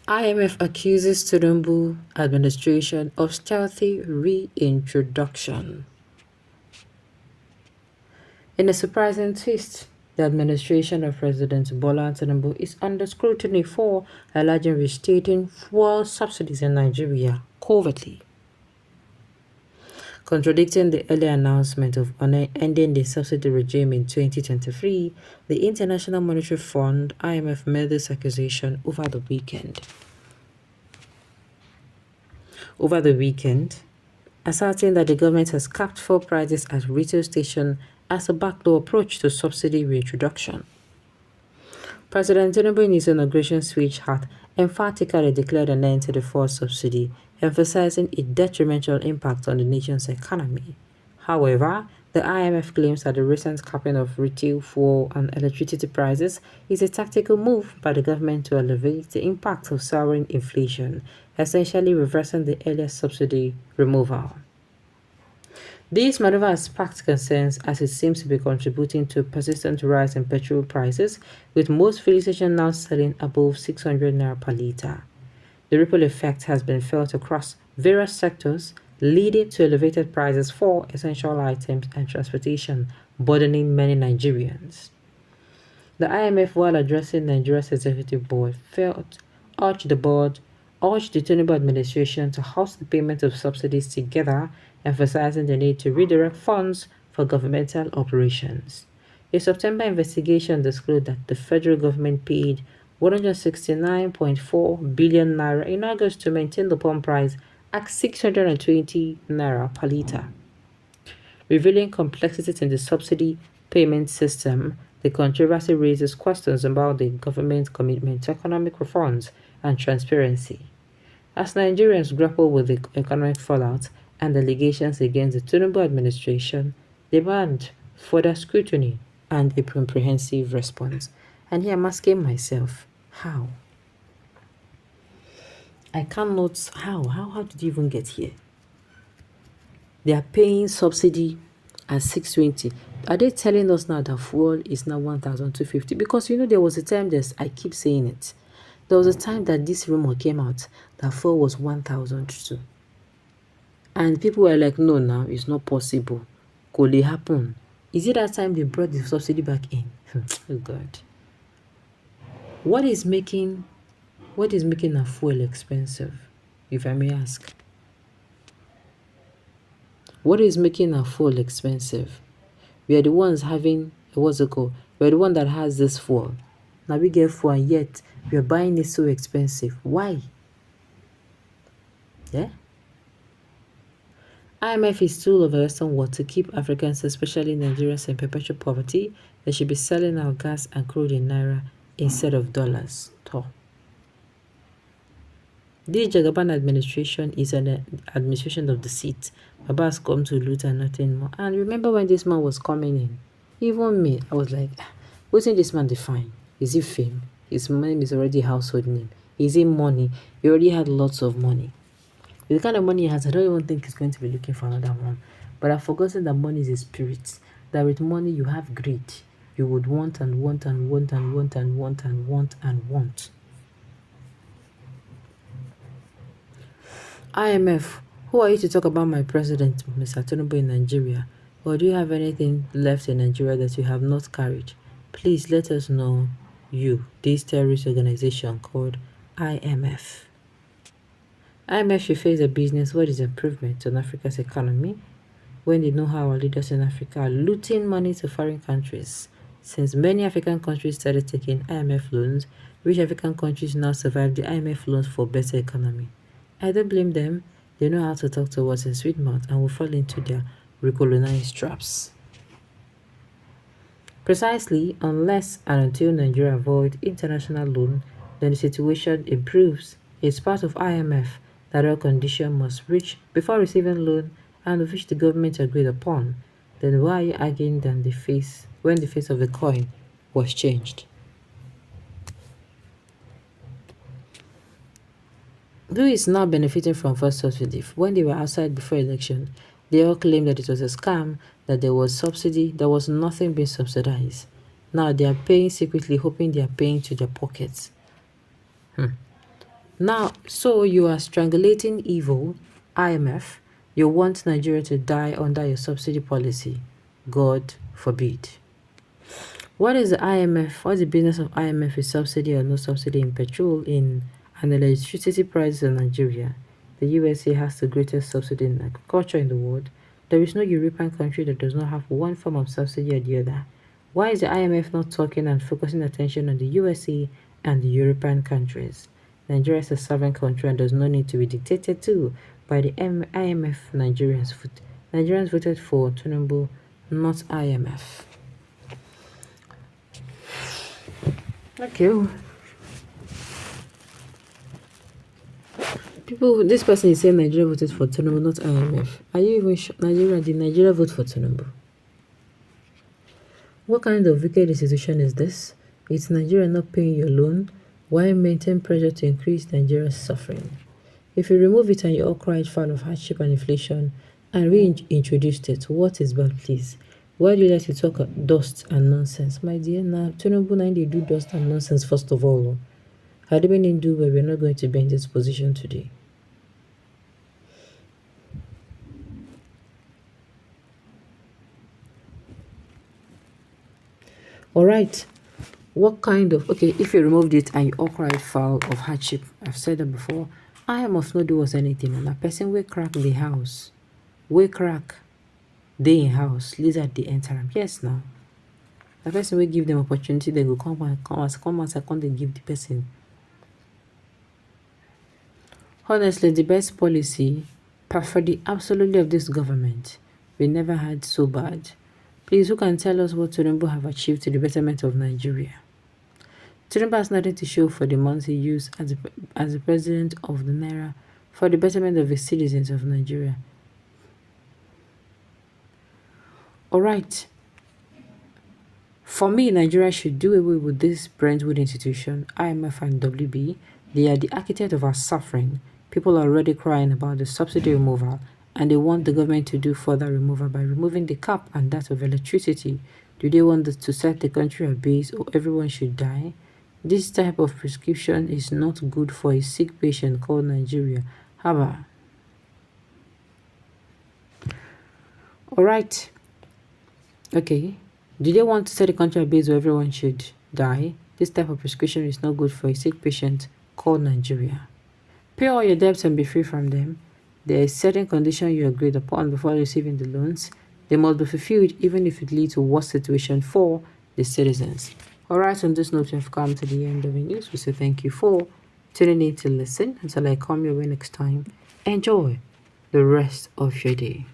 IMF accuses Tinubu administration of stealthy reintroduction. In a surprising twist, the administration of President Bola Tinubu is under scrutiny for allegedly restating fuel subsidies in Nigeria covertly. Contradicting the earlier announcement of ending the subsidy regime in 2023, the International Monetary Fund (IMF) made this accusation over the weekend. Asserting that the government has capped fuel prices at retail stations as a backdoor approach to subsidy reintroduction. President Tinubu in his inauguration speech had emphatically declared an end to the fuel subsidy, emphasizing its detrimental impact on the nation's economy. However, the IMF claims that the recent capping of retail fuel and electricity prices is a tactical move by the government to alleviate the impact of soaring inflation, essentially reversing the earlier subsidy removal. This maneuver has sparked concerns as it seems to be contributing to a persistent rise in petrol prices, with most filling stations now selling above 600 naira per litre. The ripple effect has been felt across various sectors, leading to elevated prices for essential items and transportation, burdening many Nigerians. The IMF, while addressing Nigeria's executive board, urged the Tinubu administration to house the payment of subsidies together, emphasizing the need to redirect funds for governmental operations. A September investigation disclosed that the federal government paid 169.4 billion naira in August to maintain the pump price at 620 naira per litre. Revealing complexities in the subsidy payment system, the controversy raises questions about the government's commitment to economic reforms and transparency. As Nigerians grapple with the economic fallout and allegations against the Tinubu administration, demand further scrutiny and a comprehensive response. And here I'm asking myself, how? I cannot, how did you even get here? They are paying subsidy at 620. Are they telling us now that fuel is now 1,250? Because there was a time I keep saying it. There was a time that this rumor came out that fuel was 1,002. And people were like, no, now it's not possible. Could it happen? Is it that time they brought the subsidy back in? Oh God. What is making a fuel expensive, if I may ask? What is making our fuel expensive? We are the ones having, what's it called? We are the one that has this fuel. Now we get fuel and yet we are buying it so expensive. Why? Yeah? IMF is tool of a Western world to keep Africans, especially Nigerians, in perpetual poverty. They should be selling our gas and crude in naira instead of dollars. This Jagaban administration is an administration of deceit. Baba has come to loot and nothing more. And remember when this man was coming in? Even me, I was like, wasn't this man define? Is he fame? His name is already a household name. Is he money? He already had lots of money. With the kind of money he has, I don't even think he's going to be looking for another one. But I've forgotten that money is a spirit. That with money you have greed. You would want and want and want and want and want and want and want. IMF, who are you to talk about my president, Mr. Tinubu, in Nigeria? Or do you have anything left in Nigeria that you have not carried? Please let us know this terrorist organization called IMF. IMF should face a business what is improvement on Africa's economy when they know how our leaders in Africa are looting money to foreign countries. Since many African countries started taking IMF loans, rich African countries now survive the IMF loans for better economy. I don't blame them. They know how to talk to us in sweet mouth and will fall into their recolonized traps. Precisely, unless and until Nigeria avoid international loan, then the situation improves. It's part of IMF that all conditions must reach before receiving loan and of which the government agreed upon. Then why are you arguing when the face of the coin was changed? Who is now benefiting from first subsidy? When they were outside before election, they all claimed that it was a scam, that there was subsidy, there was nothing being subsidized. Now they are paying secretly, hoping they are paying to their pockets. Now, so you are strangulating evil, IMF. You want Nigeria to die under your subsidy policy. God forbid. What is the IMF? What's the business of IMF with subsidy or no subsidy in petrol and electricity prices in Nigeria? The USA has the greatest subsidy in agriculture in the world. There is no European country that does not have one form of subsidy or the other. Why is the IMF not talking and focusing attention on the USA and the European countries? Nigeria is a sovereign country and does not need to be dictated to by the IMF. Nigerians voted for Tinubu, not IMF. Okay. This person is saying Nigeria voted for Tinubu, not IMF. Are you even sure? Did Nigeria vote for Tinubu? What kind of wicked institution is this? It's Nigeria not paying your loan. Why maintain pressure to increase Nigeria's suffering? If you remove it and you all cried foul of hardship and inflation and reintroduced it, what is bad, please? Why do you like to talk dust and nonsense? My dear, now Tinubu now they do dust and nonsense first of all. Had they been do well, we're not going to be in this position today. Alright. What kind of if you removed it and you all cried foul of hardship, I've said that before. I must not do us anything. And a person will crack the house. Will crack they in house. Lizard the enter. Yes now. The person will give them opportunity, they will come and second they give the person. Honestly, the best policy, for the absolutely of this government, we never had so bad. Please, who can tell us what Tinubu have achieved to the betterment of Nigeria? Tinubu has nothing to show for the months he used as the president of the Naira for the betterment of the citizens of Nigeria. Alright. For me, Nigeria should do away with this Brentwood institution, IMF and WB. They are the architect of our suffering. People are already crying about the subsidy removal, and they want the government to do further removal by removing the cap and that of electricity. Do they want to set the country ablaze or everyone should die? This type of prescription is not good for a sick patient called Nigeria. Haba. Alright. Okay. Do they want to set the country ablaze where everyone should die? This type of prescription is not good for a sick patient called Nigeria. Pay all your debts and be free from them. There is certain condition you agreed upon before receiving the loans. They must be fulfilled even if it leads to worse situation for the citizens. Alright, on this note, we have come to the end of the news. We say thank you for tuning in to listen. Until I come your way next time, enjoy the rest of your day.